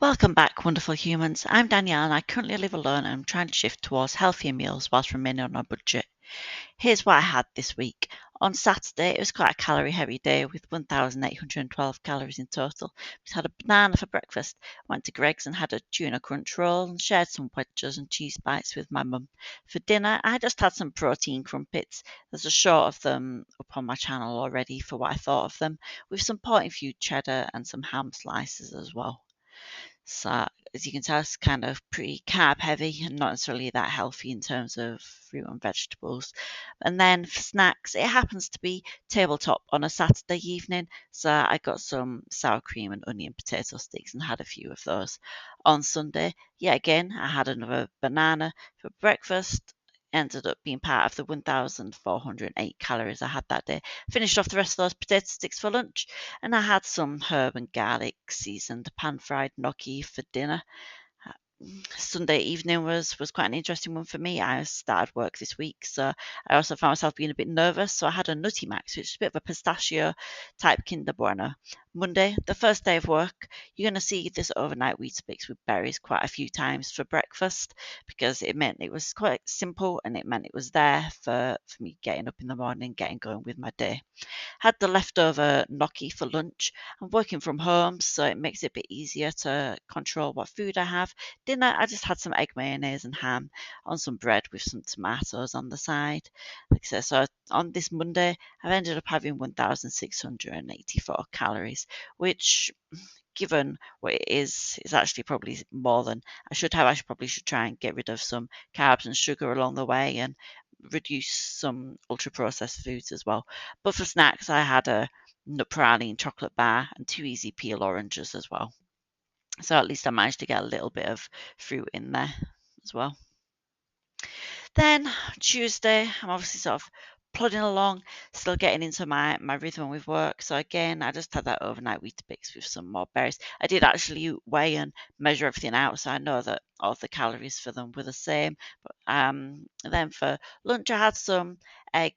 Welcome back, wonderful humans. I'm Danielle and I currently live alone and I'm trying to shift towards healthier meals whilst remaining on a budget. Here's what I had this week. On Saturday, it was quite a calorie heavy day with 1,812 calories in total. We had a banana for breakfast, went to Greg's and had a tuna crunch roll and shared some wedges and cheese bites with my mum. For dinner, I just had some protein crumpets. There's a short of them up on my channel already for what I thought of them, with some pot infused cheddar and some ham slices as well. So as you can tell, it's kind of pretty carb heavy and not necessarily that healthy in terms of fruit and vegetables. And then for snacks, it happens to be tabletop on a Saturday evening. So I got some sour cream and onion potato sticks and had a few of those. On Sunday, yet again, I had another banana for breakfast. Ended up being part of the 1,408 calories I had that day. Finished off the rest of those potato sticks for lunch, and I had some herb and garlic seasoned pan fried gnocchi for dinner. Sunday evening was quite an interesting one for me. I started work this week, so I also found myself being a bit nervous. So I had a Nutty Max, which is a bit of a pistachio type Kinder Bueno. Monday, the first day of work, you're going to see this overnight Weetabix with berries quite a few times for breakfast because it meant it was quite simple and it meant it was there for me getting up in the morning, getting going with my day. Had the leftover gnocchi for lunch. I'm working from home, so it makes it a bit easier to control what food I have. Dinner, I just had some egg mayonnaise and ham on some bread with some tomatoes on the side. Like I said, so on this Monday, I've ended up having 1,684 calories, which given what it is actually probably more than I should have. Probably should try and get rid of some carbs and sugar along the way and reduce some ultra processed foods as well. But for snacks, I had a nut praline chocolate bar and two easy peel oranges as well. So at least I managed to get a little bit of fruit in there as well. Then Tuesday, I'm obviously sort of plodding along, still getting into my rhythm with work. So again, I just had that overnight Weetabix with some more berries. I did actually weigh and measure everything out, so I know that all the calories for them were the same. But then for lunch, I had some egg,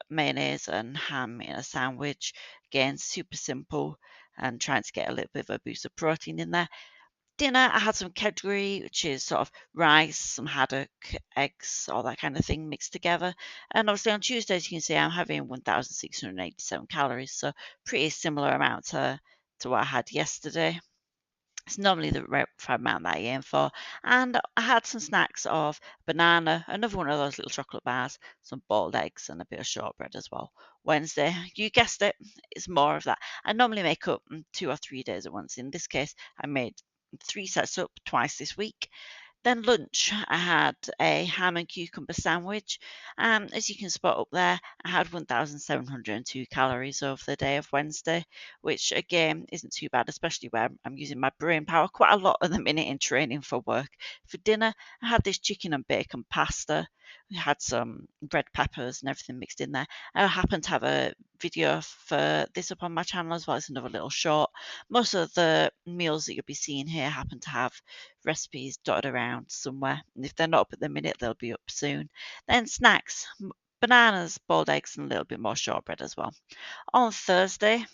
mayonnaise, and ham in a sandwich. Again, super simple and trying to get a little bit of a boost of protein in there. Dinner, I had some Calorie, which is sort of rice, some haddock, eggs, all that kind of thing mixed together. And obviously on Tuesdays, you can see I'm having 1,687 calories, so pretty similar amount to what I had yesterday. It's normally the right amount that I aim for. And I had some snacks of banana, another one of those little chocolate bars, some boiled eggs, and a bit of shortbread as well. Wednesday, you guessed it, it's more of that. I normally make up 2 or 3 days at once. In this case, I made 3 sets up twice this week. Then lunch, I had a ham and cucumber sandwich. As you can spot up there, I had 1,702 calories over the day of Wednesday, which again isn't too bad, especially where I'm using my brain power quite a lot at the minute in training for work. For dinner, I had this chicken and bacon pasta. We had some red peppers and everything mixed in there. I happen to have a video for this up on my channel as well. It's another little short. Most of the meals that you'll be seeing here happen to have recipes dotted around somewhere. And if they're not up at the minute, they'll be up soon. Then snacks, bananas, boiled eggs, and a little bit more shortbread as well. On Thursday,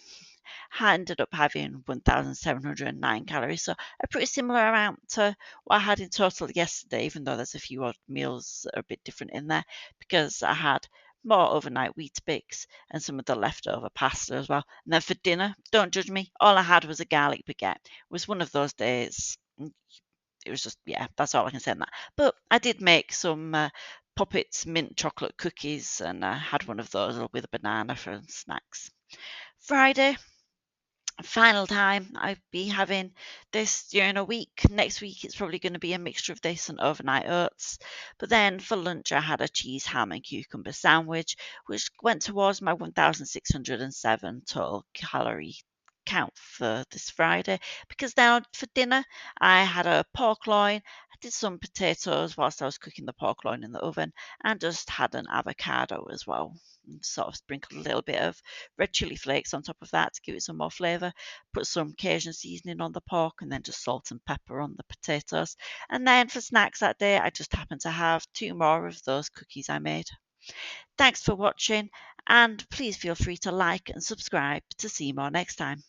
I ended up having 1,709 calories, so a pretty similar amount to what I had in total yesterday, even though there's a few odd meals that are a bit different in there because I had more overnight Weetabix and some of the leftover pasta as well. And then for dinner, don't judge me, all I had was a garlic baguette. It was one of those days. It was just, yeah, that's all I can say on that. But I did make some Poppets mint chocolate cookies and I had one of those with a banana for snacks. Friday, final time I'd be having this during a week. Next week it's probably going to be a mixture of this and overnight oats. But then for lunch I had a cheese, ham and cucumber sandwich, which went towards my 1,607 total calorie count for this Friday. Because now for dinner I had a pork loin. I did some potatoes whilst I was cooking the pork loin in the oven and just had an avocado as well. And sort of sprinkled a little bit of red chili flakes on top of that to give it some more flavour. Put some Cajun seasoning on the pork and then just salt and pepper on the potatoes. And then for snacks that day, I just happened to have two more of those cookies I made. Thanks for watching and please feel free to like and subscribe to see more next time.